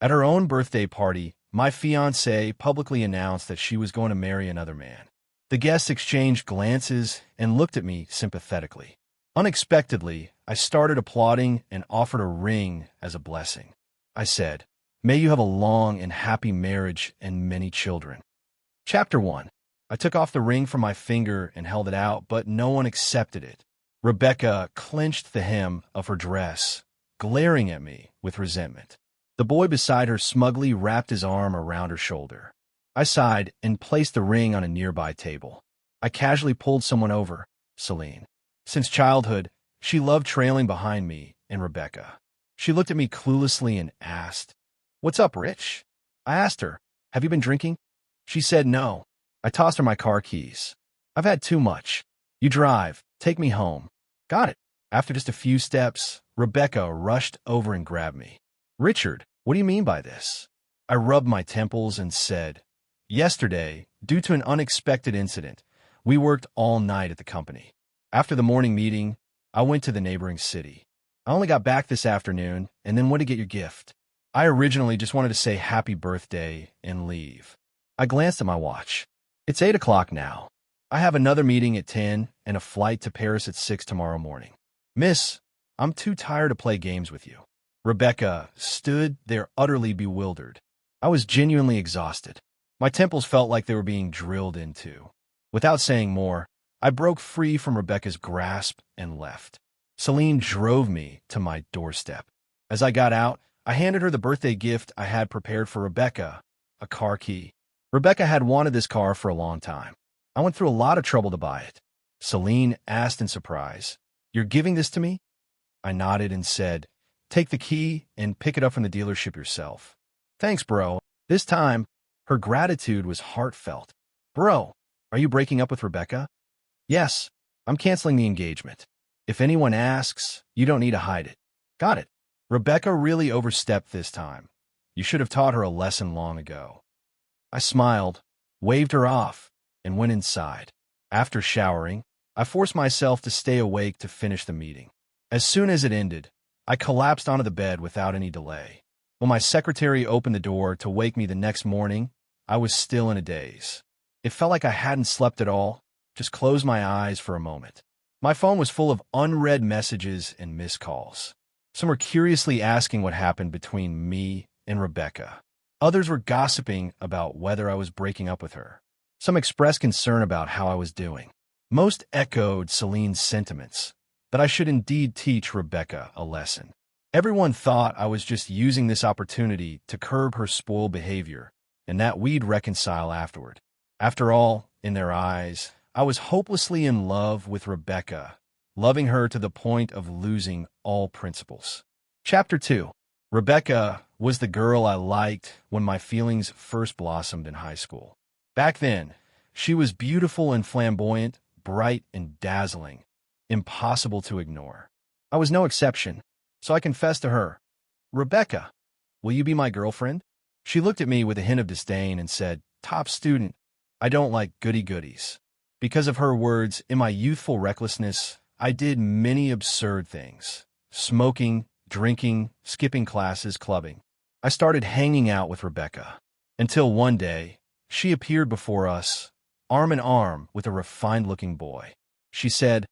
At her own birthday party, my fiancée publicly announced that she was going to marry another man. The guests exchanged glances and looked at me sympathetically. Unexpectedly, I started applauding and offered a ring as a blessing. I said, "May you have a long and happy marriage and many children." Chapter 1. I took off the ring from my finger and held it out, but no one accepted it. Rebecca clenched the hem of her dress, glaring at me with resentment. The boy beside her smugly wrapped his arm around her shoulder. I sighed and placed the ring on a nearby table. I casually pulled someone over, Celine. Since childhood, she loved trailing behind me and Rebecca. She looked at me cluelessly and asked, "What's up, Rich?" I asked her, "Have you been drinking?" She said no. I tossed her my car keys. "I've had too much. You drive. Take me home." Got it. After just a few steps, Rebecca rushed over and grabbed me. "Richard, what do you mean by this?" I rubbed my temples and said, "Yesterday, due to an unexpected incident, we worked all night at the company. After the morning meeting, I went to the neighboring city. I only got back this afternoon and then went to get your gift. I originally just wanted to say happy birthday and leave." I glanced at my watch. "It's 8 o'clock now. I have another meeting at 10 and a flight to Paris at 6 tomorrow morning. Miss, I'm too tired to play games with you." Rebecca stood there utterly bewildered. I was genuinely exhausted. My temples felt like they were being drilled into. Without saying more, I broke free from Rebecca's grasp and left. Celine drove me to my doorstep. As I got out, I handed her the birthday gift I had prepared for Rebecca, a car key. Rebecca had wanted this car for a long time. I went through a lot of trouble to buy it. Celine asked in surprise, "You're giving this to me?" I nodded and said, "Take the key and pick it up from the dealership yourself." "Thanks, bro." This time, her gratitude was heartfelt. "Bro, are you breaking up with Rebecca?" "Yes, I'm canceling the engagement. If anyone asks, you don't need to hide it." "Got it." Rebecca really overstepped this time. You should have taught her a lesson long ago. I smiled, waved her off, and went inside. After showering, I forced myself to stay awake to finish the meeting. As soon as it ended, I collapsed onto the bed without any delay. When my secretary opened the door to wake me the next morning, I was still in a daze. It felt like I hadn't slept at all, just closed my eyes for a moment. My phone was full of unread messages and missed calls. Some were curiously asking what happened between me and Rebecca. Others were gossiping about whether I was breaking up with her. Some expressed concern about how I was doing. Most echoed Celine's sentiments, that I should indeed teach Rebecca a lesson. Everyone thought I was just using this opportunity to curb her spoiled behavior, and that we'd reconcile afterward. After all, in their eyes, I was hopelessly in love with Rebecca, loving her to the point of losing all principles. Chapter 2. Rebecca was the girl I liked when my feelings first blossomed in high school. Back then, she was beautiful and flamboyant, bright and dazzling, impossible to ignore. I was no exception, so I confessed to her, "Rebecca, will you be my girlfriend?" She looked at me with a hint of disdain and said, "Top student, I don't like goody-goodies." Because of her words, in my youthful recklessness, I did many absurd things. Smoking, drinking, skipping classes, clubbing. I started hanging out with Rebecca. Until one day, she appeared before us, arm in arm with a refined-looking boy. She said,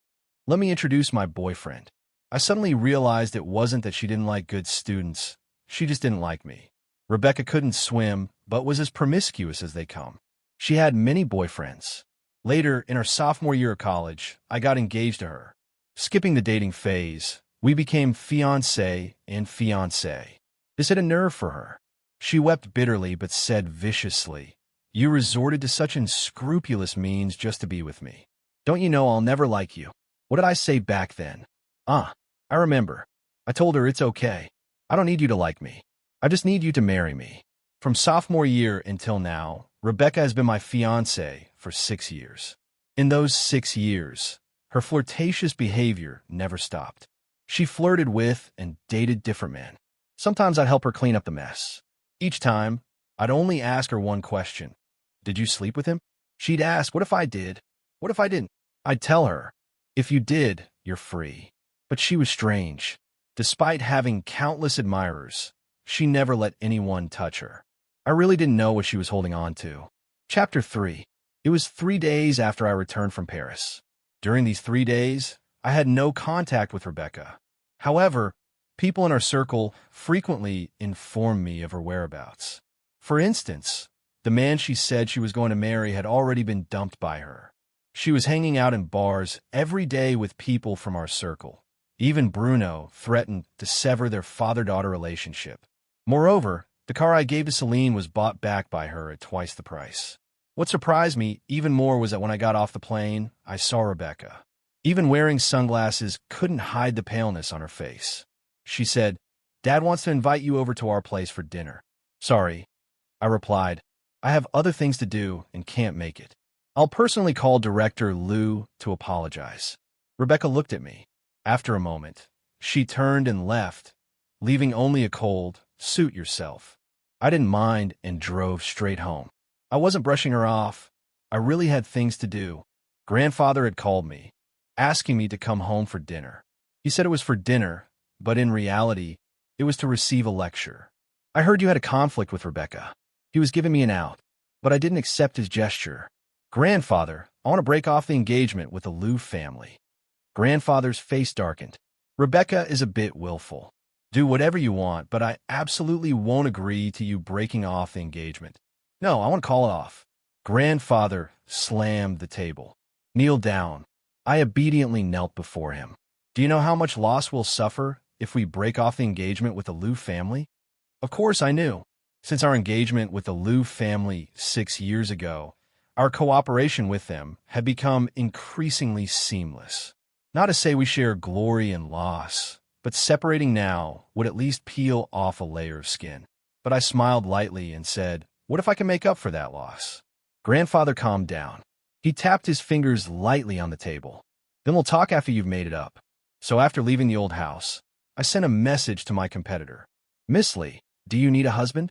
"Let me introduce my boyfriend." I suddenly realized it wasn't that she didn't like good students. She just didn't like me. Rebecca couldn't swim, but was as promiscuous as they come. She had many boyfriends. Later, in our sophomore year of college, I got engaged to her. Skipping the dating phase, we became fiancé and fiancé. This had a nerve for her. She wept bitterly but said viciously, "You resorted to such unscrupulous means just to be with me. Don't you know I'll never like you?" What did I say back then? I remember. I told her it's okay. I don't need you to like me. I just need you to marry me. From sophomore year until now, Rebecca has been my fiancée for 6 years. In those 6 years, her flirtatious behavior never stopped. She flirted with and dated different men. Sometimes I'd help her clean up the mess. Each time, I'd only ask her one question. "Did you sleep with him?" She'd ask, "What if I did? What if I didn't?" I'd tell her, "If you did, you're free." But she was strange. Despite having countless admirers, She never let anyone touch her. I really didn't know what she was holding on to. Chapter 3. It was 3 days after I returned from Paris. During these 3 days, I had no contact with Rebecca. However, people in our circle frequently informed me of her whereabouts. For instance, the man she said she was going to marry had already been dumped by her. She was hanging out in bars every day with people from our circle. Even Bruno threatened to sever their father-daughter relationship. Moreover, the car I gave to Celine was bought back by her at twice the price. What surprised me even more was that when I got off the plane, I saw Rebecca. Even wearing sunglasses couldn't hide the paleness on her face. She said, "Dad wants to invite you over to our place for dinner." "Sorry," I replied. "I have other things to do and can't make it. I'll personally call Director Lou to apologize." Rebecca looked at me. After a moment, she turned and left, leaving only a cold, "Suit yourself." I didn't mind and drove straight home. I wasn't brushing her off. I really had things to do. Grandfather had called me, asking me to come home for dinner. He said it was for dinner, but in reality, it was to receive a lecture. "I heard you had a conflict with Rebecca." He was giving me an out, but I didn't accept his gesture. "Grandfather, I want to break off the engagement with the Lou family." Grandfather's face darkened. "Rebecca is a bit willful. Do whatever you want, but I absolutely won't agree to you breaking off the engagement. No, I want to call it off." Grandfather slammed the table. "Kneel down." I obediently knelt before him. "Do you know how much loss we'll suffer if we break off the engagement with the Lou family?" Of course I knew. Since our engagement with the Lou family 6 years ago, our cooperation with them had become increasingly seamless. Not to say we share glory and loss, but separating now would at least peel off a layer of skin. But I smiled lightly and said, "What if I can make up for that loss?" Grandfather calmed down. He tapped his fingers lightly on the table. "Then we'll talk after you've made it up." So after leaving the old house, I sent a message to my competitor. "Miss Lee, do you need a husband?"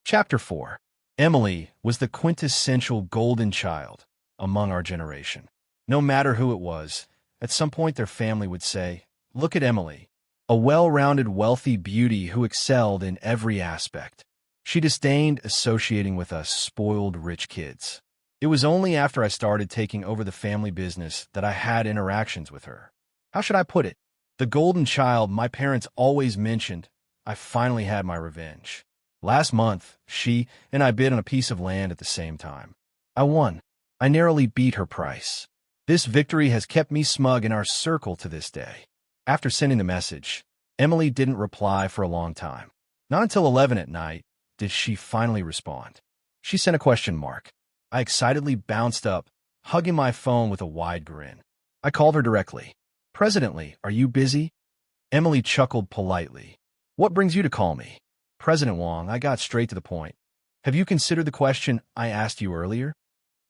Chapter 4. Emily was the quintessential golden child among our generation. No matter who it was, at some point their family would say, "Look at Emily, a well-rounded, wealthy beauty who excelled in every aspect." She disdained associating with us spoiled rich kids. It was only after I started taking over the family business that I had interactions with her. How should I put it? The golden child my parents always mentioned. I finally had my revenge. Last month, she and I bid on a piece of land at the same time. I won. I narrowly beat her price. This victory has kept me smug in our circle to this day. After sending the message, Emily didn't reply for a long time. Not until 11 at night did she finally respond. She sent a question mark. I excitedly bounced up, hugging my phone with a wide grin. I called her directly. "President Lee, are you busy?" Emily chuckled politely. "What brings you to call me?" "President Wong," I got straight to the point. "Have you considered the question I asked you earlier?"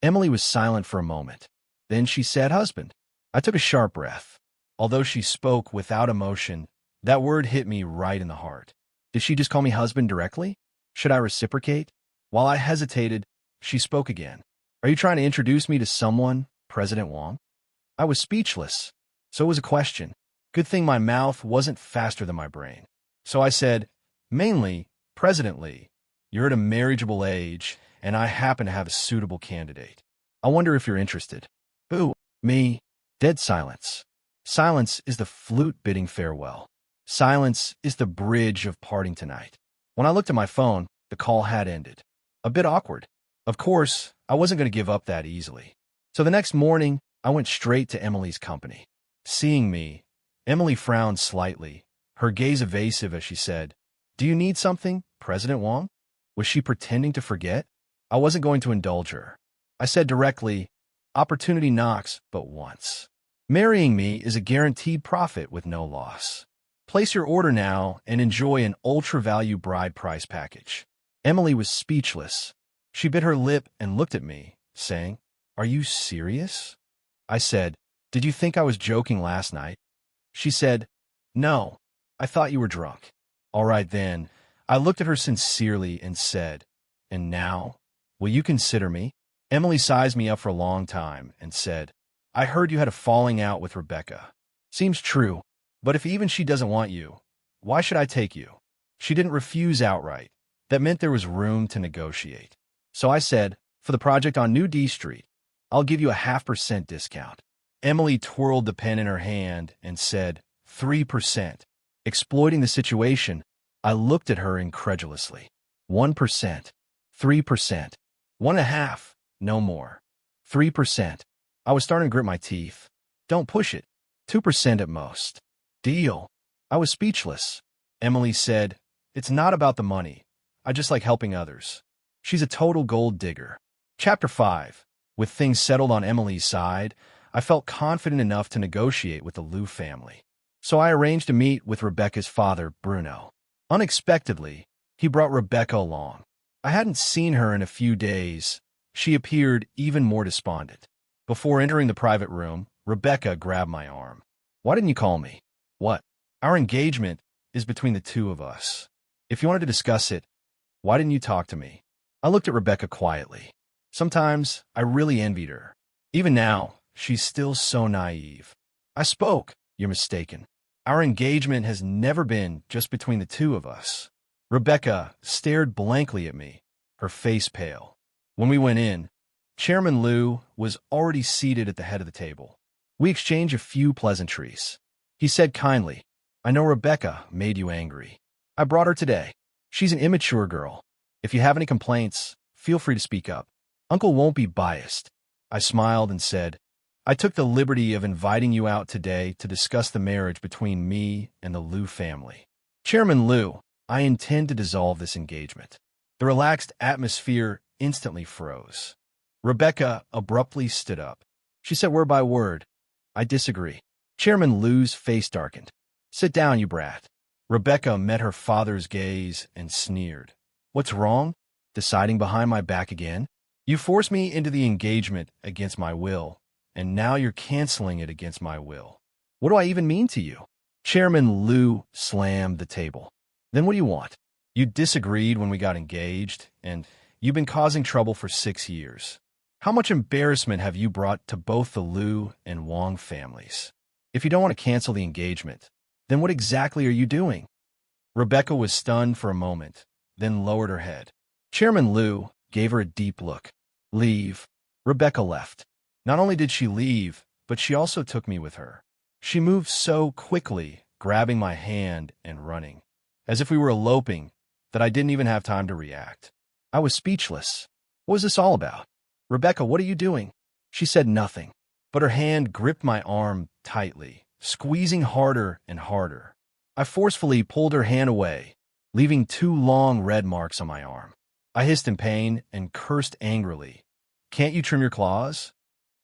Emily was silent for a moment. Then she said, "Husband." I took a sharp breath. Although she spoke without emotion, that word hit me right in the heart. Did she just call me husband directly? Should I reciprocate? While I hesitated, she spoke again. "Are you trying to introduce me to someone, President Wong?" I was speechless. So it was a question. Good thing my mouth wasn't faster than my brain. So I said, "Mainly, President Lee, you're at a marriageable age, and I happen to have a suitable candidate. I wonder if you're interested." "Who? Me?" Dead silence. Silence is the flute bidding farewell. Silence is the bridge of parting tonight. When I looked at my phone, the call had ended. A bit awkward. Of course, I wasn't going to give up that easily. So the next morning, I went straight to Emily's company. Seeing me, Emily frowned slightly, her gaze evasive as she said, "Do you need something, President Wong?" Was she pretending to forget? I wasn't going to indulge her. I said directly, "Opportunity knocks but once. Marrying me is a guaranteed profit with no loss. Place your order now and enjoy an ultra-value bride price package." Emily was speechless. She bit her lip and looked at me, saying, "Are you serious?" I said, "Did you think I was joking last night?" She said, "No, I thought you were drunk." "All right then." I looked at her sincerely and said, "And now, will you consider me?" Emily sized me up for a long time and said, "I heard you had a falling out with Rebecca. Seems true, but if even she doesn't want you, why should I take you?" She didn't refuse outright. That meant there was room to negotiate. So I said, for the project on New D Street, I'll give you a 0.5% discount. Emily twirled the pen in her hand and said, 3%. Exploiting the situation, I looked at her incredulously. 1%. 3%. 1.5. No more. 3%. I was starting to grit my teeth. Don't push it. 2% at most. Deal. I was speechless. Emily said, it's not about the money. I just like helping others. She's a total gold digger. Chapter 5. With things settled on Emily's side, I felt confident enough to negotiate with the Liu family. So I arranged to meet with Rebecca's father, Bruno. Unexpectedly, he brought Rebecca along. I hadn't seen her in a few days. She appeared even more despondent. Before entering the private room, Rebecca grabbed my arm. Why didn't you call me? What? Our engagement is between the two of us. If you wanted to discuss it, why didn't you talk to me? I looked at Rebecca quietly. Sometimes I really envied her. Even now, she's still so naive. I spoke. You're mistaken. Our engagement has never been just between the two of us. Rebecca stared blankly at me, her face pale. When we went in, Chairman Liu was already seated at the head of the table. We exchanged a few pleasantries. He said kindly, I know Rebecca made you angry. I brought her today. She's an immature girl. If you have any complaints, feel free to speak up. Uncle won't be biased. I smiled and said, I took the liberty of inviting you out today to discuss the marriage between me and the Liu family. Chairman Liu, I intend to dissolve this engagement. The relaxed atmosphere instantly froze. Rebecca abruptly stood up. She said word by word, I disagree. Chairman Liu's face darkened. Sit down, you brat. Rebecca met her father's gaze and sneered. What's wrong? Deciding behind my back again? You forced me into the engagement against my will, and now you're canceling it against my will. What do I even mean to you? Chairman Liu slammed the table. Then what do you want? You disagreed when we got engaged, and you've been causing trouble for 6 years. How much embarrassment have you brought to both the Liu and Wang families? If you don't want to cancel the engagement, then what exactly are you doing? Rebecca was stunned for a moment, then lowered her head. Chairman Liu gave her a deep look. Leave. Rebecca left. Not only did she leave, but she also took me with her. She moved so quickly, grabbing my hand and running, as if we were eloping, that I didn't even have time to react. I was speechless. What was this all about? Rebecca, what are you doing? She said nothing, but her hand gripped my arm tightly, squeezing harder and harder. I forcefully pulled her hand away, leaving 2 long red marks on my arm. I hissed in pain and cursed angrily. Can't you trim your claws?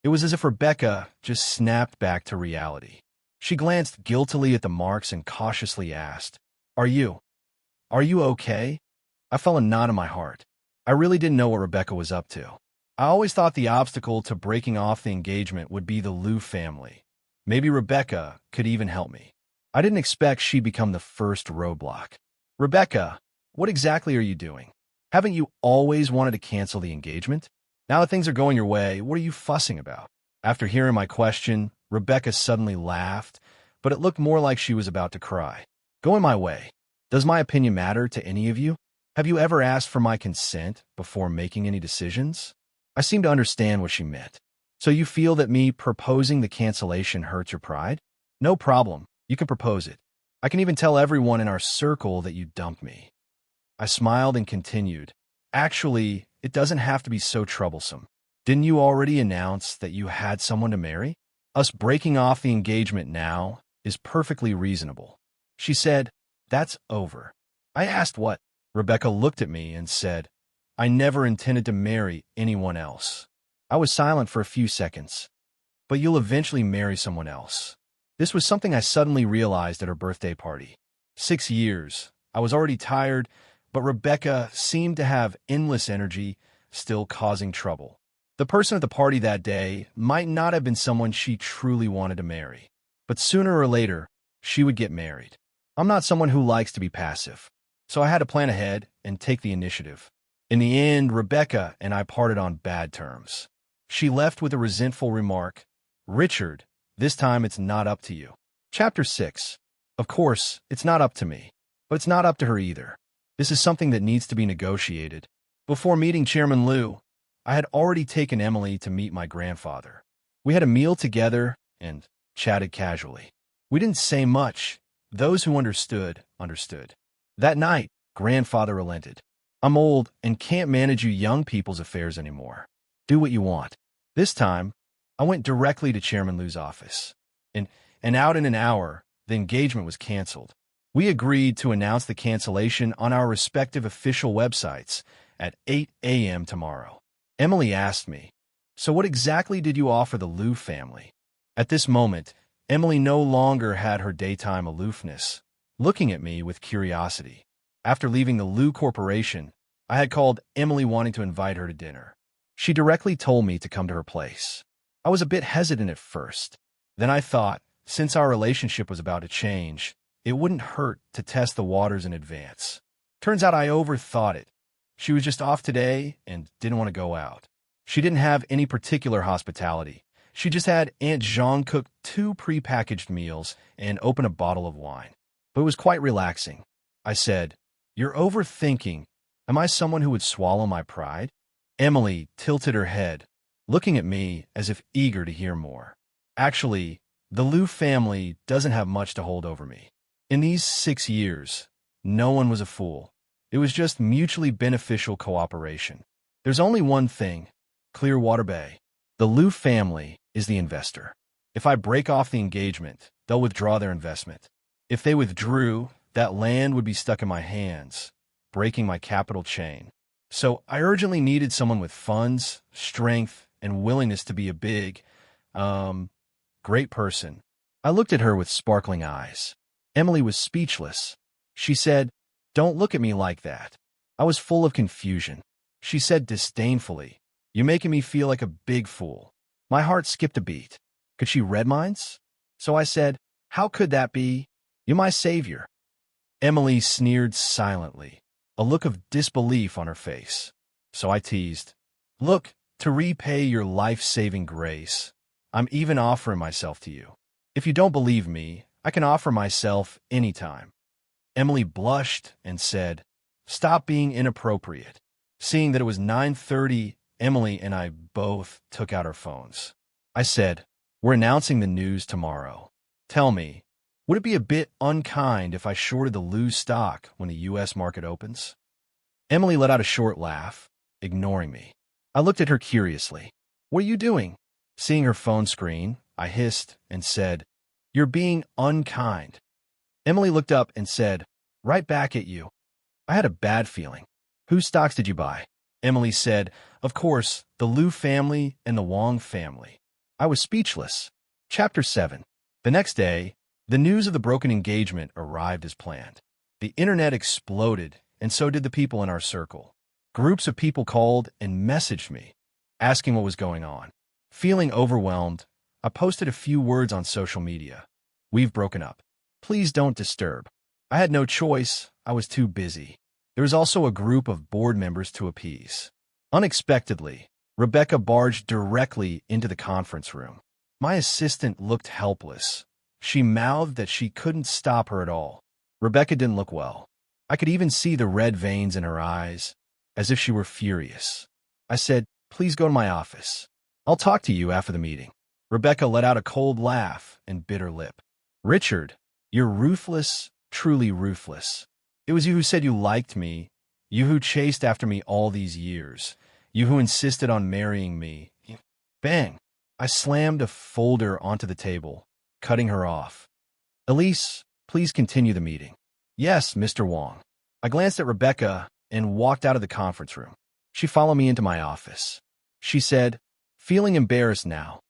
It was as if Rebecca just snapped back to reality. She glanced guiltily at the marks and cautiously asked, Are you okay? I felt a knot in my heart. I really didn't know what Rebecca was up to. I always thought the obstacle to breaking off the engagement would be the Liu family. Maybe Rebecca could even help me. I didn't expect she'd become the first roadblock. Rebecca, what exactly are you doing? Haven't you always wanted to cancel the engagement? Now that things are going your way, what are you fussing about? After hearing my question, Rebecca suddenly laughed, but it looked more like she was about to cry. Going my way. Does my opinion matter to any of you? Have you ever asked for my consent before making any decisions? I seemed to understand what she meant. So you feel that me proposing the cancellation hurts your pride? No problem. You can propose it. I can even tell everyone in our circle that you dumped me. I smiled and continued. Actually, it doesn't have to be so troublesome. Didn't you already announce that you had someone to marry? Us breaking off the engagement now is perfectly reasonable. She said, That's over. I asked what? Rebecca looked at me and said, I never intended to marry anyone else. I was silent for a few seconds. But you'll eventually marry someone else. This was something I suddenly realized at her birthday party. 6 years. I was already tired, but Rebecca seemed to have endless energy, still causing trouble. The person at the party that day might not have been someone she truly wanted to marry. But sooner or later, she would get married. I'm not someone who likes to be passive, so I had to plan ahead and take the initiative. In the end, Rebecca and I parted on bad terms. She left with a resentful remark, Richard, this time it's not up to you. Chapter 6. Of course, it's not up to me. But it's not up to her either. This is something that needs to be negotiated. Before meeting Chairman Liu, I had already taken Emily to meet my grandfather. We had a meal together and chatted casually. We didn't say much. Those who understood, understood. That night, grandfather relented. I'm old and can't manage you young people's affairs anymore. Do what you want. This time, I went directly to Chairman Liu's office. And out in an hour, the engagement was canceled. We agreed to announce the cancellation on our respective official websites at 8 a.m. tomorrow. Emily asked me, "So what exactly did you offer the Liu family?" At this moment, Emily no longer had her daytime aloofness, looking at me with curiosity. After leaving the Liu Corporation, I had called Emily wanting to invite her to dinner. She directly told me to come to her place. I was a bit hesitant at first. Then I thought, since our relationship was about to change, it wouldn't hurt to test the waters in advance. Turns out I overthought it. She was just off today and didn't want to go out. She didn't have any particular hospitality. She just had Aunt Jean cook 2 prepackaged meals and open a bottle of wine. But it was quite relaxing. I said, "You're overthinking. Am I someone who would swallow my pride?" Emily tilted her head, looking at me as if eager to hear more. Actually, the Liu family doesn't have much to hold over me. In these 6 years, no one was a fool. It was just mutually beneficial cooperation. There's only one thing, Clearwater Bay. The Liu family is the investor. If I break off the engagement, they'll withdraw their investment. If they withdrew, that land would be stuck in my hands, breaking my capital chain. So I urgently needed someone with funds, strength, and willingness to be a big, great person. I looked at her with sparkling eyes. Emily was speechless. She said, "Don't look at me like that." I was full of confusion. She said disdainfully, "You're making me feel like a big fool." My heart skipped a beat. Could she read minds? So I said, "How could that be? You're my savior." Emily sneered silently, a look of disbelief on her face. So I teased, "Look, to repay your life-saving grace, I'm even offering myself to you. If you don't believe me, I can offer myself anytime." Emily blushed and said, "Stop being inappropriate." Seeing that it was 9:30, Emily and I both took out our phones. I said, "We're announcing the news tomorrow. Tell me, would it be a bit unkind if I shorted the Liu stock when the U.S. market opens?" Emily let out a short laugh, ignoring me. I looked at her curiously. "What are you doing?" Seeing her phone screen, I hissed and said, "You're being unkind." Emily looked up and said, "Right back at you." I had a bad feeling. "Whose stocks did you buy?" Emily said, "Of course, the Liu family and the Wang family." I was speechless. Chapter 7. The next day, the news of the broken engagement arrived as planned. The internet exploded, and so did the people in our circle. Groups of people called and messaged me, asking what was going on. Feeling overwhelmed, I posted a few words on social media. "We've broken up. Please don't disturb." I had no choice. I was too busy. There was also a group of board members to appease. Unexpectedly, Rebecca barged directly into the conference room. My assistant looked helpless. She mouthed that she couldn't stop her at all. Rebecca didn't look well. I could even see the red veins in her eyes, as if she were furious. I said, "Please go to my office. I'll talk to you after the meeting." Rebecca let out a cold laugh and bit her lip. "Richard, you're ruthless, truly ruthless. It was you who said you liked me, you who chased after me all these years, you who insisted on marrying me." Bang! I slammed a folder onto the table, cutting her off. "Elise, please continue the meeting." "Yes, Mr. Wang." I glanced at Rebecca and walked out of the conference room. She followed me into my office. She said, "Feeling embarrassed now,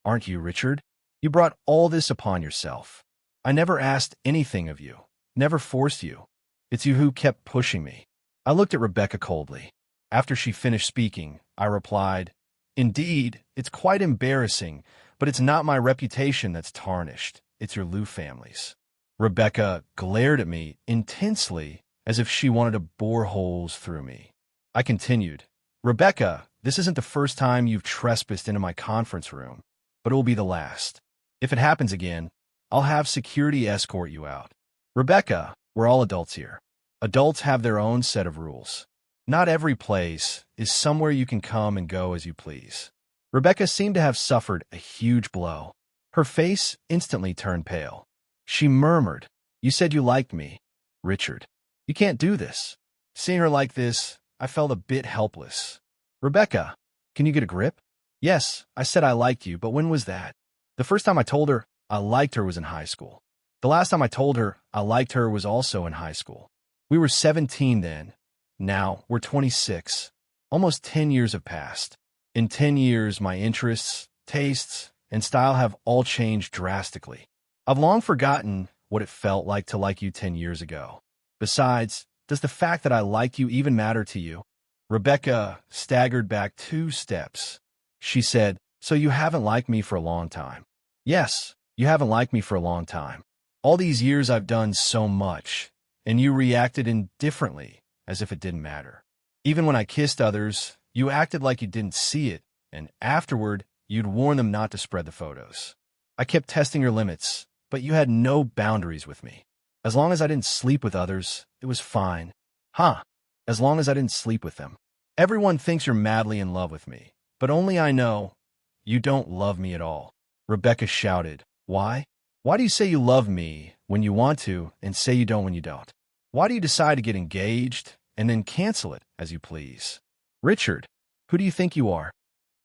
aren't you, Richard? You brought all this upon yourself. I never asked anything of you, never forced you. It's you who kept pushing me." I looked at Rebecca coldly. After she finished speaking, I replied, "Indeed, it's quite embarrassing, but it's not my reputation that's tarnished. It's your Liu family's." Rebecca glared at me intensely, as if she wanted to bore holes through me. I continued, "Rebecca, this isn't the first time you've trespassed into my conference room, but it will be the last. If it happens again, I'll have security escort you out." "Rebecca, we're all adults here. Adults have their own set of rules. Not every place is somewhere you can come and go as you please. Rebecca seemed to have suffered a huge blow. Her face instantly turned pale. She murmured, "You said you liked me, Richard. You can't do this." Seeing her like this, I felt a bit helpless. "Rebecca, can you get a grip?" "Yes, I said I liked you, but when was that?" "The first time I told her I liked her was in high school. The last time I told her I liked her was also in high school. We were 17 then. Now we're 26. Almost 10 years have passed. In 10 years, my interests, tastes, and style have all changed drastically. I've long forgotten what it felt like to like you 10 years ago. Besides, does the fact that I like you even matter to you?" Rebecca staggered back 2 steps. She said, "So you haven't liked me for a long time?" "Yes, you haven't liked me for a long time. All these years I've done so much, and you reacted indifferently, as if it didn't matter. Even when I kissed others, you acted like you didn't see it, and afterward, you'd warn them not to spread the photos. I kept testing your limits, but you had no boundaries with me. As long as I didn't sleep with others, it was fine." "Huh. As long as I didn't sleep with them. Everyone thinks you're madly in love with me, but only I know you don't love me at all." Rebecca shouted, "Why? Why do you say you love me when you want to and say you don't when you don't? Why do you decide to get engaged and then cancel it as you please? Richard, who do you think you are?"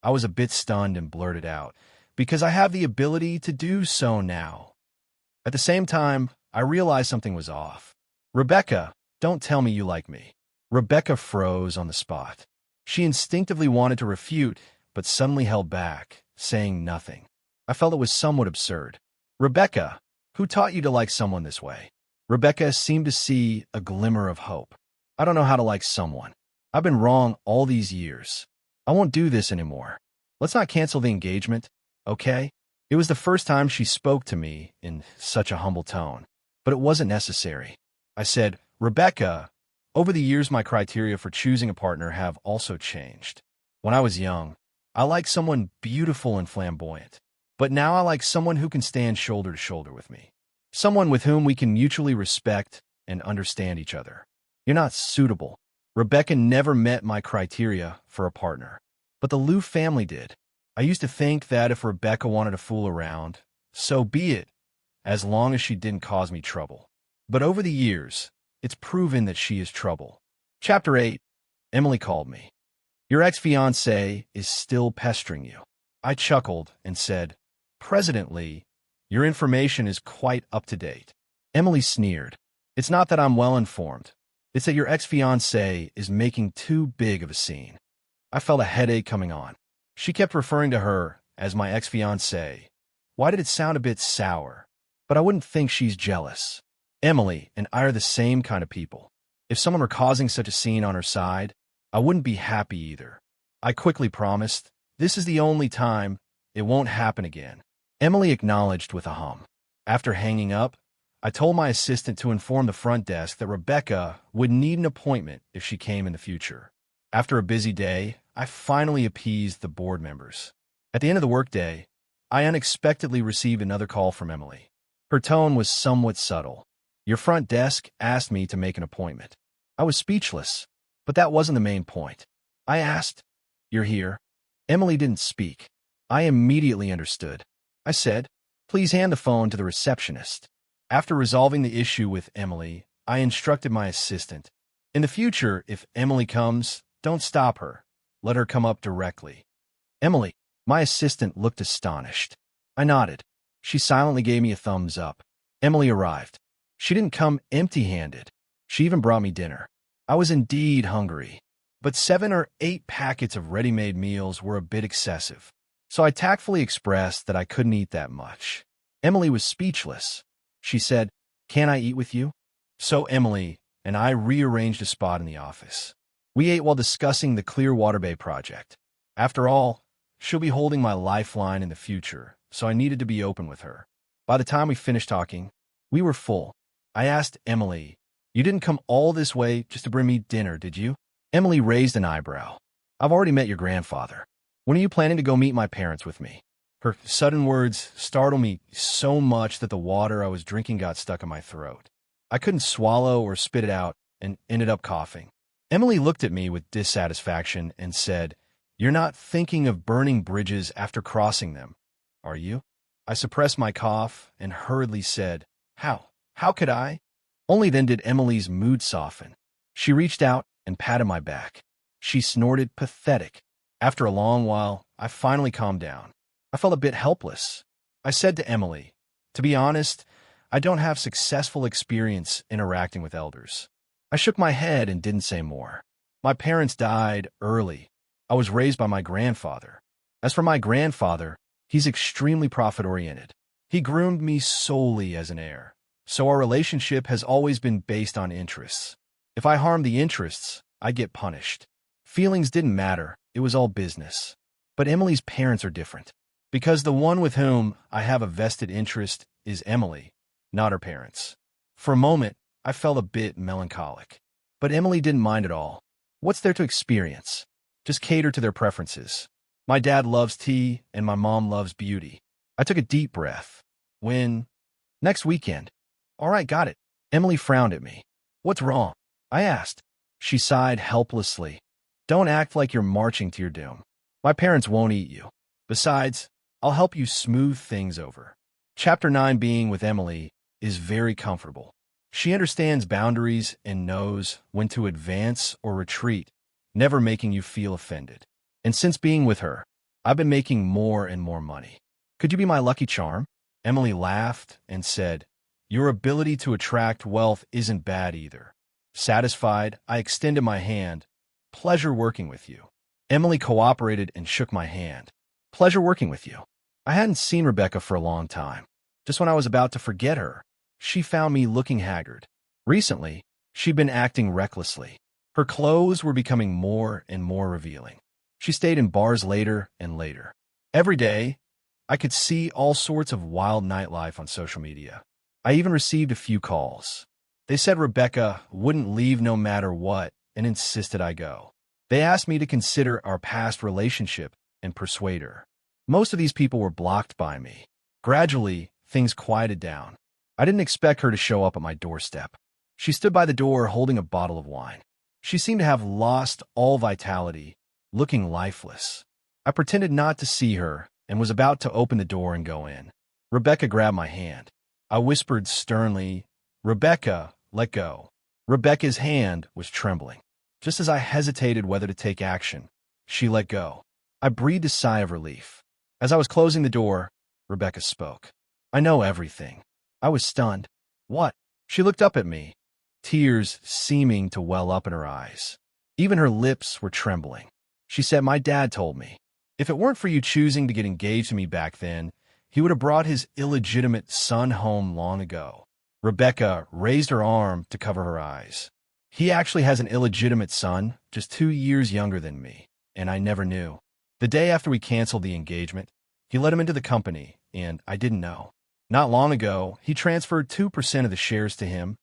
I was a bit stunned and blurted out, "Because I have the ability to do so now." At the same time, I realized something was off. "Rebecca, don't tell me you like me." Rebecca froze on the spot. She instinctively wanted to refute, but suddenly held back, saying nothing. I felt it was somewhat absurd. "Rebecca, who taught you to like someone this way?" Rebecca seemed to see a glimmer of hope. "I don't know how to like someone. I've been wrong all these years. I won't do this anymore. Let's not cancel the engagement, okay?" It was the first time she spoke to me in such a humble tone, but it wasn't necessary. I said, "Rebecca, over the years my criteria for choosing a partner have also changed. When I was young, I liked someone beautiful and flamboyant, but now I like someone who can stand shoulder to shoulder with me. Someone with whom we can mutually respect and understand each other. You're not suitable. Rebecca never met my criteria for a partner, but the Liu family did. I used to think that if Rebecca wanted to fool around, so be it, as long as she didn't cause me trouble. But over the years, it's proven that she is trouble." Chapter 8. Emily called me. "Your ex-fiancé is still pestering you." I chuckled and said, "President Lee, your information is quite up to date." Emily sneered. "It's not that I'm well informed. It's that your ex-fiancé is making too big of a scene." I felt a headache coming on. She kept referring to her as my ex-fiancé. Why did it sound a bit sour? But I wouldn't think she's jealous. Emily and I are the same kind of people. If someone were causing such a scene on her side, I wouldn't be happy either. I quickly promised, "This is the only time. It won't happen again." Emily acknowledged with a hum. After hanging up, I told my assistant to inform the front desk that Rebecca would need an appointment if she came in the future. After a busy day, I finally appeased the board members. At the end of the workday, I unexpectedly received another call from Emily. Her tone was somewhat subtle. "Your front desk asked me to make an appointment." I was speechless, but that wasn't the main point. I asked, "You're here?" Emily didn't speak. I immediately understood. I said, "Please hand the phone to the receptionist." After resolving the issue with Emily, I instructed my assistant, "In the future, if Emily comes, don't stop her. Let her come up directly." "Emily." My assistant looked astonished. I nodded. She silently gave me a thumbs up. Emily arrived. She didn't come empty-handed. She even brought me dinner. I was indeed hungry, but 7 or 8 packets of ready-made meals were a bit excessive, so I tactfully expressed that I couldn't eat that much. Emily was speechless. She said, "Can I eat with you?" So Emily and I rearranged a spot in the office. We ate while discussing the Clearwater Bay project. After all, she'll be holding my lifeline in the future, so I needed to be open with her. By the time we finished talking, we were full. I asked Emily, "You didn't come all this way just to bring me dinner, did you?" Emily raised an eyebrow. "I've already met your grandfather. When are you planning to go meet my parents with me?" Her sudden words startled me so much that the water I was drinking got stuck in my throat. I couldn't swallow or spit it out, and ended up coughing. Emily looked at me with dissatisfaction and said, "You're not thinking of burning bridges after crossing them, are you?" I suppressed my cough and hurriedly said, "How? How could I?" Only then did Emily's mood soften. She reached out and patted my back. She snorted, "Pathetic." After a long while, I finally calmed down. I felt a bit helpless. I said to Emily, "To be honest, I don't have successful experience interacting with elders." I shook my head and didn't say more. My parents died early. I was raised by my grandfather. As for my grandfather, he's extremely profit-oriented. He groomed me solely as an heir, so our relationship has always been based on interests. If I harm the interests, I get punished. Feelings didn't matter. It was all business. But Emily's parents are different, because the one with whom I have a vested interest is Emily, not her parents. For a moment, I felt a bit melancholic. But Emily didn't mind at all. What's there to experience? Just cater to their preferences. My dad loves tea, and my mom loves beauty. I took a deep breath. When? Next weekend. All right, got it. Emily frowned at me. What's wrong? I asked. She sighed helplessly. Don't act like you're marching to your doom. My parents won't eat you. Besides, I'll help you smooth things over. Chapter 9, being with Emily, is very comfortable. She understands boundaries and knows when to advance or retreat, never making you feel offended. And since being with her, I've been making more and more money. Could you be my lucky charm? Emily laughed and said, "Your ability to attract wealth isn't bad either." Satisfied, I extended my hand. "Pleasure working with you." Emily cooperated and shook my hand. "Pleasure working with you." I hadn't seen Rebecca for a long time. Just when I was about to forget her, she found me looking haggard. Recently, she'd been acting recklessly. Her clothes were becoming more and more revealing. She stayed in bars later and later. Every day, I could see all sorts of wild nightlife on social media. I even received a few calls. They said Rebecca wouldn't leave no matter what and insisted I go. They asked me to consider our past relationship and persuade her. Most of these people were blocked by me. Gradually, things quieted down. I didn't expect her to show up at my doorstep. She stood by the door holding a bottle of wine. She seemed to have lost all vitality, looking lifeless. I pretended not to see her and was about to open the door and go in. Rebecca grabbed my hand. I whispered sternly, "Rebecca, let go." Rebecca's hand was trembling. Just as I hesitated whether to take action, she let go. I breathed a sigh of relief. As I was closing the door, Rebecca spoke. "I know everything." I was stunned. "What?" She looked up at me, tears seeming to well up in her eyes. Even her lips were trembling. She said, "My dad told me. If it weren't for you choosing to get engaged to me back then, he would have brought his illegitimate son home long ago." Rebecca raised her arm to cover her eyes. "He actually has an illegitimate son, just 2 years younger than me, and I never knew. The day after we canceled the engagement, he let him into the company, and I didn't know. Not long ago, he transferred 2% of the shares to him,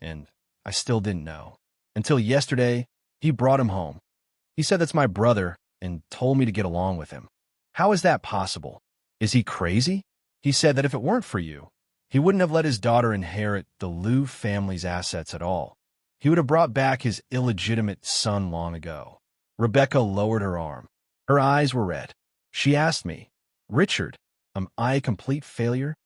and I still didn't know. Until yesterday, he brought him home. He said that's my brother and told me to get along with him. How is that possible? Is he crazy? He said that if it weren't for you, he wouldn't have let his daughter inherit the Liu family's assets at all. He would have brought back his illegitimate son long ago." Rebecca lowered her arm. Her eyes were red. She asked me, "Richard, am I a complete failure?"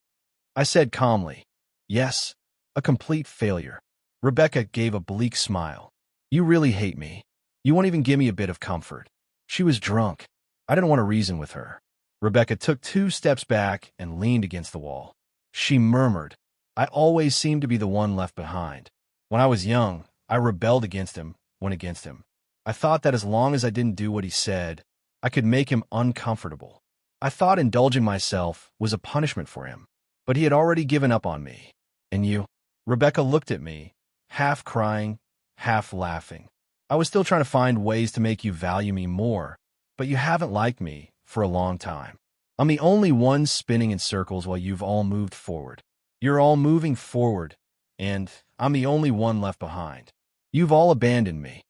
I said calmly, "Yes, a complete failure." Rebecca gave a bleak smile. "You really hate me. You won't even give me a bit of comfort." She was drunk. I didn't want to reason with her. Rebecca took 2 steps back and leaned against the wall. She murmured, "I always seem to be the one left behind. When I was young, I rebelled against him, went against him. I thought that as long as I didn't do what he said, I could make him uncomfortable. I thought indulging myself was a punishment for him, but he had already given up on me. And you?" Rebecca looked at me, half crying, half laughing. "I was still trying to find ways to make you value me more, but you haven't liked me for a long time. I'm the only one spinning in circles while you've all moved forward. You're all moving forward, and I'm the only one left behind. You've all abandoned me.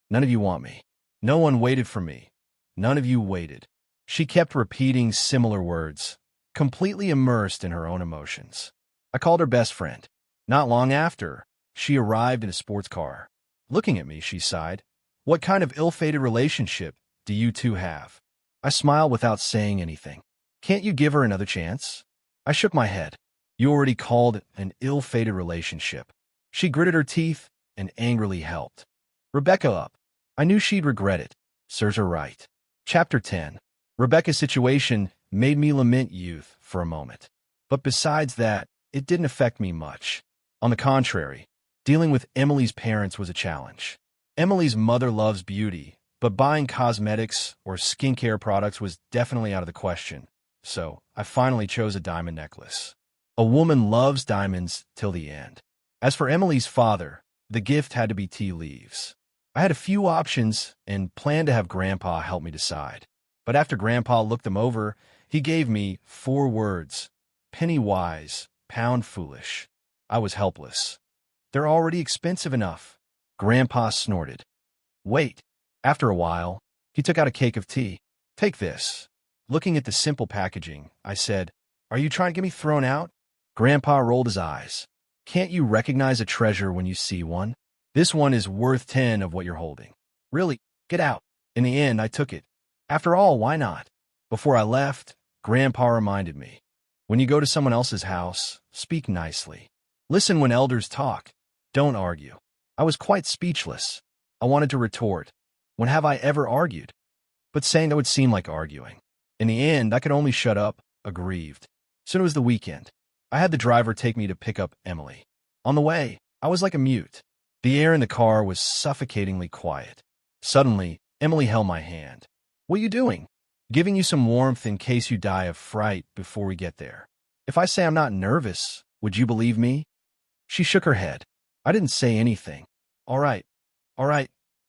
None of you want me. No one waited for me. None of you waited." She kept repeating similar words, completely immersed in her own emotions. I called her best friend. Not long after, she arrived in a sports car. Looking at me, she sighed. What kind of ill-fated relationship do you two have? I smiled without saying anything. Can't you give her another chance? I shook my head. You already called it an ill-fated relationship. She gritted her teeth and angrily helped Rebecca up. I knew she'd regret it. Serves her right. Chapter 10. Rebecca's situation made me lament youth for a moment. But besides that, it didn't affect me much. On the contrary, dealing with Emily's parents was a challenge. Emily's mother loves beauty, but buying cosmetics or skincare products was definitely out of the question. So, I finally chose a diamond necklace. A woman loves diamonds till the end. As for Emily's father, the gift had to be tea leaves. I had a few options and planned to have Grandpa help me decide. But after Grandpa looked them over, he gave me 4 words: penny wise, pound foolish. I was helpless. They're already expensive enough. Grandpa snorted. Wait. After a while, he took out a cake of tea. Take this. Looking at the simple packaging, I said, Are you trying to get me thrown out? Grandpa rolled his eyes. Can't you recognize a treasure when you see one? This one is worth 10 of what you're holding. Really? Get out. In the end, I took it. After all, why not? Before I left, Grandpa reminded me, when you go to someone else's house, speak nicely. Listen when elders talk. Don't argue. I was quite speechless. I wanted to retort, when have I ever argued? But saying that would seem like arguing. In the end, I could only shut up, aggrieved. Soon it was the weekend. I had the driver take me to pick up Emily. On the way, I was like a mute. The air in the car was suffocatingly quiet. Suddenly, Emily held my hand. What are you doing? Giving you some warmth in case you die of fright before we get there. If I say I'm not nervous, would you believe me? She shook her head. I didn't say anything. All right,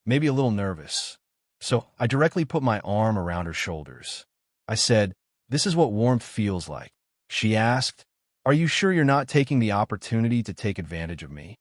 maybe a little nervous. So I directly put my arm around her shoulders. I said, This is what warmth feels like. She asked, Are you sure you're not taking the opportunity to take advantage of me?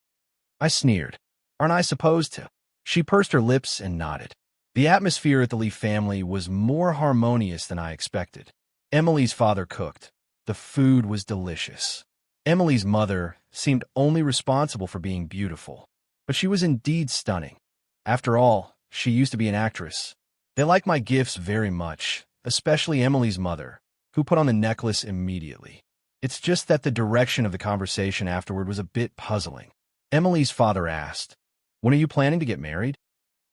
I sneered. Aren't I supposed to? She pursed her lips and nodded. The atmosphere at the Lee family was more harmonious than I expected. Emily's father cooked. The food was delicious. Emily's mother seemed only responsible for being beautiful, but she was indeed stunning. After all, she used to be an actress. They liked my gifts very much, especially Emily's mother, who put on the necklace immediately. It's just that the direction of the conversation afterward was a bit puzzling. Emily's father asked, When are you planning to get married?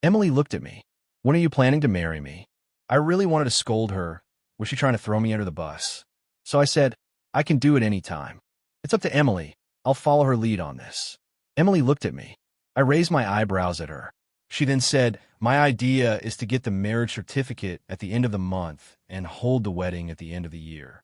Emily looked at me. When are you planning to marry me? I really wanted to scold her. Was she trying to throw me under the bus? So I said, I can do it any time. It's up to Emily. I'll follow her lead on this. Emily looked at me. I raised my eyebrows at her. She then said, My idea is to get the marriage certificate at the end of the month and hold the wedding at the end of the year.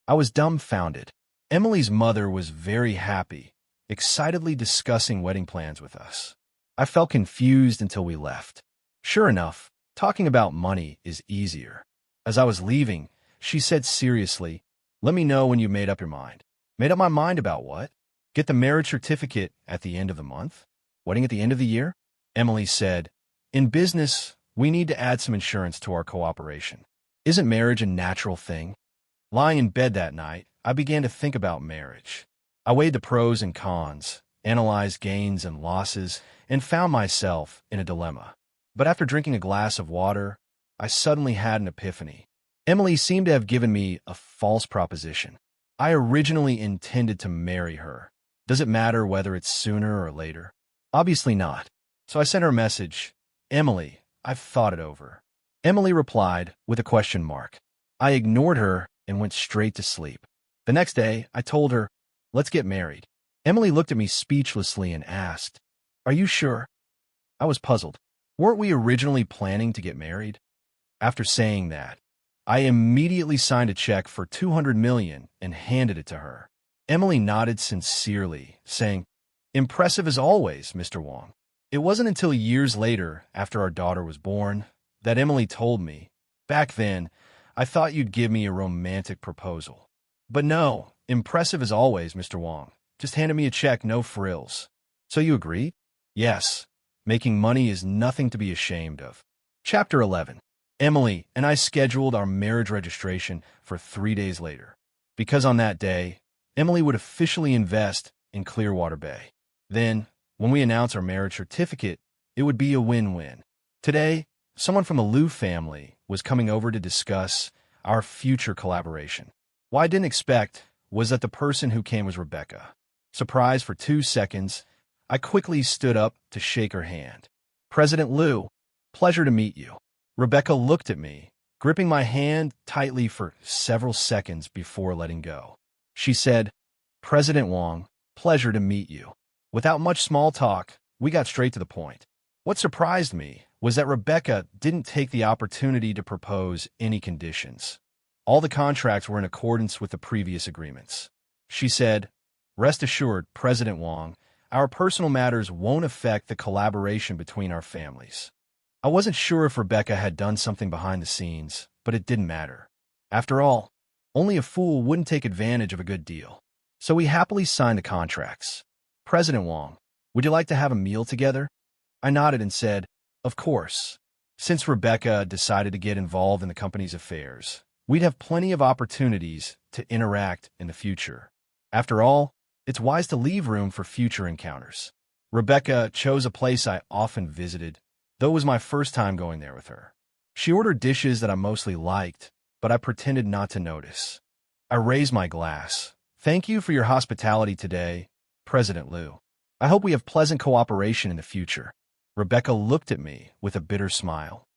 I was dumbfounded. Emily's mother was very happy, excitedly discussing wedding plans with us. I felt confused until we left. Sure enough, talking about money is easier. As I was leaving, she said seriously, Let me know when you made up your mind. Made up my mind about what? Get the marriage certificate at the end of the month? Wedding at the end of the year? Emily said, In business, we need to add some insurance to our cooperation. Isn't marriage a natural thing? Lying in bed that night, I began to think about marriage. I weighed the pros and cons, analyzed gains and losses, and found myself in a dilemma. But after drinking a glass of water, I suddenly had an epiphany. Emily seemed to have given me a false proposition. I originally intended to marry her. Does it matter whether it's sooner or later? Obviously not. So I sent her a message. Emily, I've thought it over. Emily replied with a question mark. I ignored her and went straight to sleep. The next day, I told her, Let's get married. Emily looked at me speechlessly and asked, Are you sure? I was puzzled. Weren't we originally planning to get married? After saying that, I immediately signed a check for $200 million and handed it to her. Emily nodded sincerely, saying, Impressive as always, Mr. Wong. It wasn't until years later, after our daughter was born, that Emily told me, Back then, I thought you'd give me a romantic proposal. But no, impressive as always, Mr. Wong. Just handed me a check, no frills. So you agree? Yes. Making money is nothing to be ashamed of. Chapter 11. Emily and I scheduled our marriage registration for 3 days later, because on that day, Emily would officially invest in Clearwater Bay. Then, when we announced our marriage certificate, It would be a win-win. Today, someone from the Liu family was coming over to discuss our future collaboration. What I didn't expect was that the person who came was Rebecca. Surprised for 2 seconds, I quickly stood up to shake her hand. President Liu, pleasure to meet you. Rebecca looked at me, gripping my hand tightly for several seconds before letting go. She said, President Wang, pleasure to meet you. Without much small talk, we got straight to the point. What surprised me was that Rebecca didn't take the opportunity to propose any conditions. All the contracts were in accordance with the previous agreements. She said, Rest assured, President Wang, our personal matters won't affect the collaboration between our families. I wasn't sure if Rebecca had done something behind the scenes, but it didn't matter. After all, only a fool wouldn't take advantage of a good deal. So we happily signed the contracts. President Wang, would you like to have a meal together? I nodded and said, Of course. Since Rebecca decided to get involved in the company's affairs, we'd have plenty of opportunities to interact in the future. After all, it's wise to leave room for future encounters. Rebecca chose a place I often visited, though it was my first time going there with her. She ordered dishes that I mostly liked, but I pretended not to notice. I raised my glass. Thank you for your hospitality today, President Liu. I hope we have pleasant cooperation in the future. Rebecca looked at me with a bitter smile.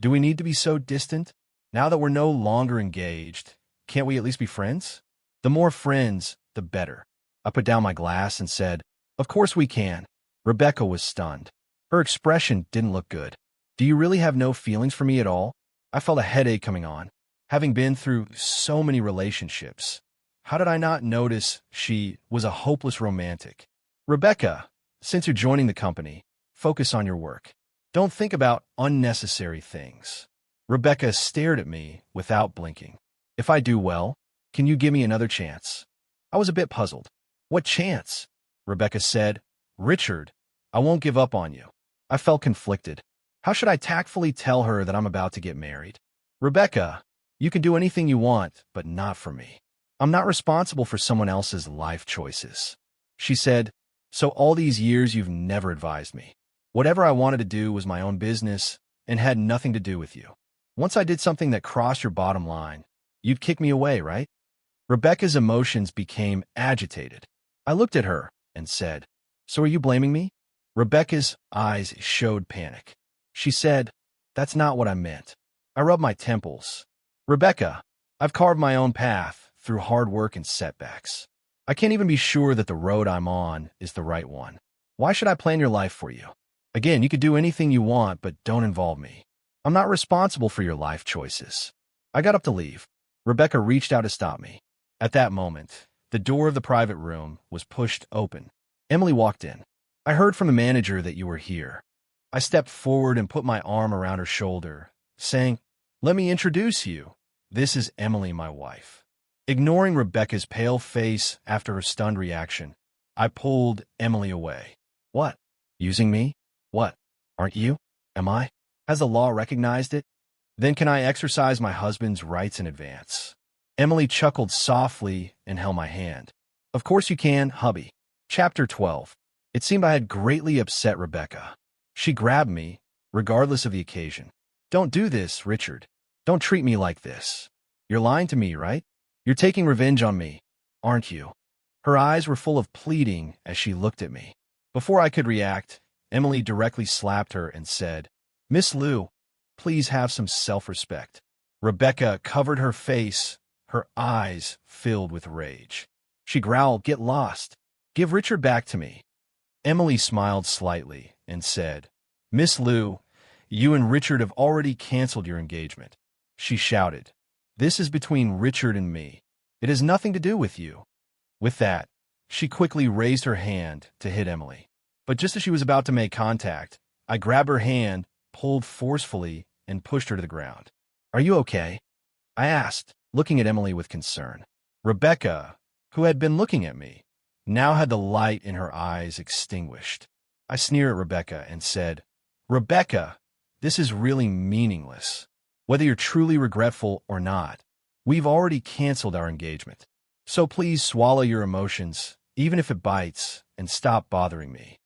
Do we need to be so distant? Now that we're no longer engaged, can't we at least be friends? The more friends, the better. I put down my glass and said, Of course we can. Rebecca was stunned. Her expression didn't look good. Do you really have no feelings for me at all? I felt a headache coming on. Having been through so many relationships, how did I not notice she was a hopeless romantic? Rebecca, since you're joining the company, focus on your work. Don't think about unnecessary things. Rebecca stared at me without blinking. If I do well, can you give me another chance? I was a bit puzzled. What chance? Rebecca said, Richard, I won't give up on you. I felt conflicted. How should I tactfully tell her that I'm about to get married? Rebecca, you can do anything you want, but not for me. I'm not responsible for someone else's life choices. She said, So all these years you've never advised me. Whatever I wanted to do was my own business and had nothing to do with you. Once I did something that crossed your bottom line, you'd kick me away, right? Rebecca's emotions became agitated. I looked at her and said, So are you blaming me? Rebecca's eyes showed panic. She said, That's not what I meant. I rubbed my temples. Rebecca, I've carved my own path through hard work and setbacks. I can't even be sure that the road I'm on is the right one. Why should I plan your life for you? Again, you could do anything you want, but don't involve me. I'm not responsible for your life choices. I got up to leave. Rebecca reached out to stop me. At that moment, the door of the private room was pushed open. Emily walked in. I heard from the manager that you were here. I stepped forward and put my arm around her shoulder, saying, Let me introduce you. This is Emily, my wife. Ignoring Rebecca's pale face after her stunned reaction, I pulled Emily away. What? Using me? What? Aren't you? Am I? Has the law recognized it? Then can I exercise my husband's rights in advance? Emily chuckled softly and held my hand. Of course you can, hubby. Chapter 12. It seemed I had greatly upset Rebecca. She grabbed me, regardless of the occasion. Don't do this, Richard. Don't treat me like this. You're lying to me, right? You're taking revenge on me, aren't you? Her eyes were full of pleading as she looked at me. Before I could react, Emily directly slapped her and said, Miss Liu, please have some self-respect. Rebecca covered her face, her eyes filled with rage. She growled, Get lost. Give Richard back to me. Emily smiled slightly and said, Miss Liu, you and Richard have already canceled your engagement. She shouted, This is between Richard and me. It has nothing to do with you. With that, she quickly raised her hand to hit Emily. But just as she was about to make contact, I grabbed her hand, pulled forcefully, and pushed her to the ground. Are you okay? I asked, looking at Emily with concern. Rebecca, who had been looking at me, now had the light in her eyes extinguished. I sneered at Rebecca and said, Rebecca, this is really meaningless. Whether you're truly regretful or not, we've already canceled our engagement. So please swallow your emotions, even if it bites, and stop bothering me.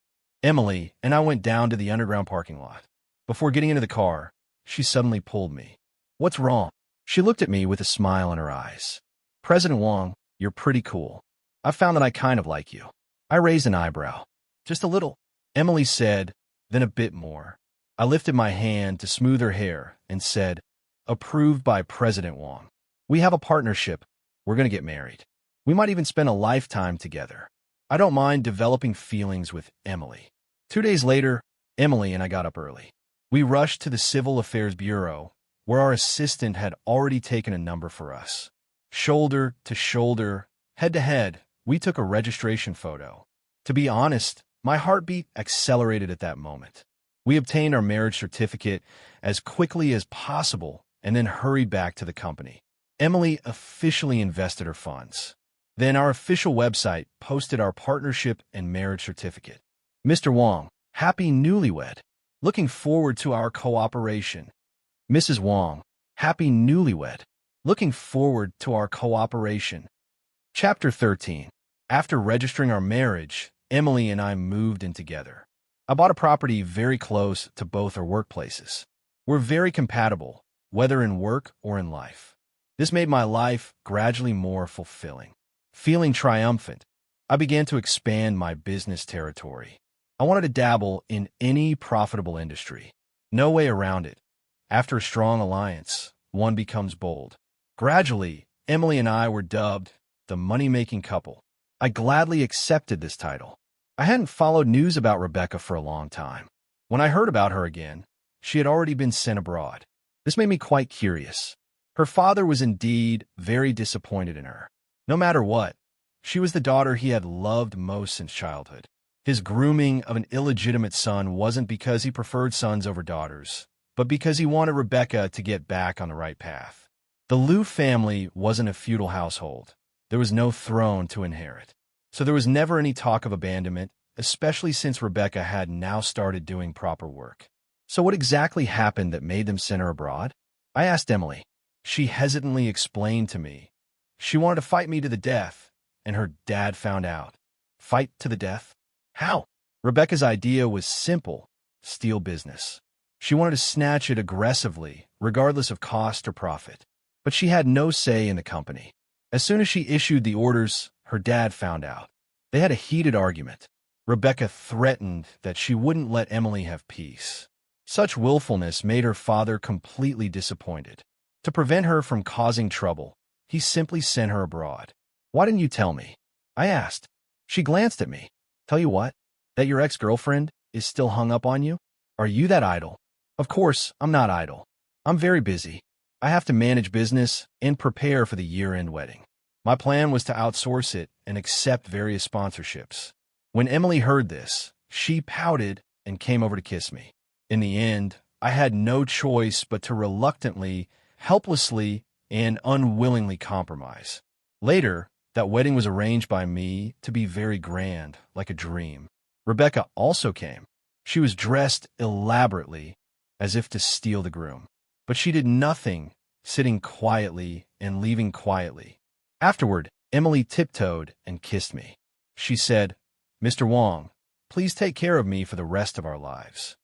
Emily and I went down to the underground parking lot. Before getting into the car, she suddenly pulled me. "What's wrong?" She looked at me with a smile in her eyes. "President Wong, you're pretty cool. I found that I kind of like you." I raised an eyebrow. "Just a little," Emily said, then a bit more. I lifted my hand to smooth her hair and said, "Approved by President Wong. We have a partnership. We're going to get married. We might even spend a lifetime together." I don't mind developing feelings with Emily. 2 days later, Emily and I got up early. We rushed to the Civil Affairs Bureau, where our assistant had already taken a number for us. Shoulder to shoulder, head to head, we took a registration photo. To be honest, my heartbeat accelerated at that moment. We obtained our marriage certificate as quickly as possible and then hurried back to the company. Emily officially invested her funds. Then our official website posted our partnership and marriage certificate. "Mr. Wong, happy newlywed. Looking forward to our cooperation." "Mrs. Wong, happy newlywed. Looking forward to our cooperation." Chapter 13. After registering our marriage, Emily and I moved in together. I bought a property very close to both our workplaces. We're very compatible, whether in work or in life. This made my life gradually more fulfilling. Feeling triumphant, I began to expand my business territory. I wanted to dabble in any profitable industry. No way around it. After a strong alliance, one becomes bold. Gradually, Emily and I were dubbed the money-making couple. I gladly accepted this title. I hadn't followed news about Rebecca for a long time. When I heard about her again, she had already been sent abroad. This made me quite curious. Her father was indeed very disappointed in her. No matter what, she was the daughter he had loved most since childhood. His grooming of an illegitimate son wasn't because he preferred sons over daughters, but because he wanted Rebecca to get back on the right path. The Liu family wasn't a feudal household. There was no throne to inherit. So there was never any talk of abandonment, especially since Rebecca had now started doing proper work. So what exactly happened that made them send her abroad? I asked Emily. She hesitantly explained to me. She wanted to fight me to the death, and her dad found out. Fight to the death? How? Rebecca's idea was simple: steal business. She wanted to snatch it aggressively, regardless of cost or profit. But she had no say in the company. As soon as she issued the orders, her dad found out. They had a heated argument. Rebecca threatened that she wouldn't let Emily have peace. Such willfulness made her father completely disappointed. To prevent her from causing trouble, he simply sent her abroad. "Why didn't you tell me?" I asked. She glanced at me. "Tell you what? That your ex-girlfriend is still hung up on you? Are you that idle?" Of course, I'm not idle. I'm very busy. I have to manage business and prepare for the year-end wedding. My plan was to outsource it and accept various sponsorships. When Emily heard this, she pouted and came over to kiss me. In the end, I had no choice but to reluctantly, helplessly, and unwillingly compromise. Later, that wedding was arranged by me to be very grand, like a dream. Rebecca also came. She was dressed elaborately, as if to steal the groom. But she did nothing, sitting quietly and leaving quietly. Afterward, Emily tiptoed and kissed me. She said, "Mr. Wong, please take care of me for the rest of our lives."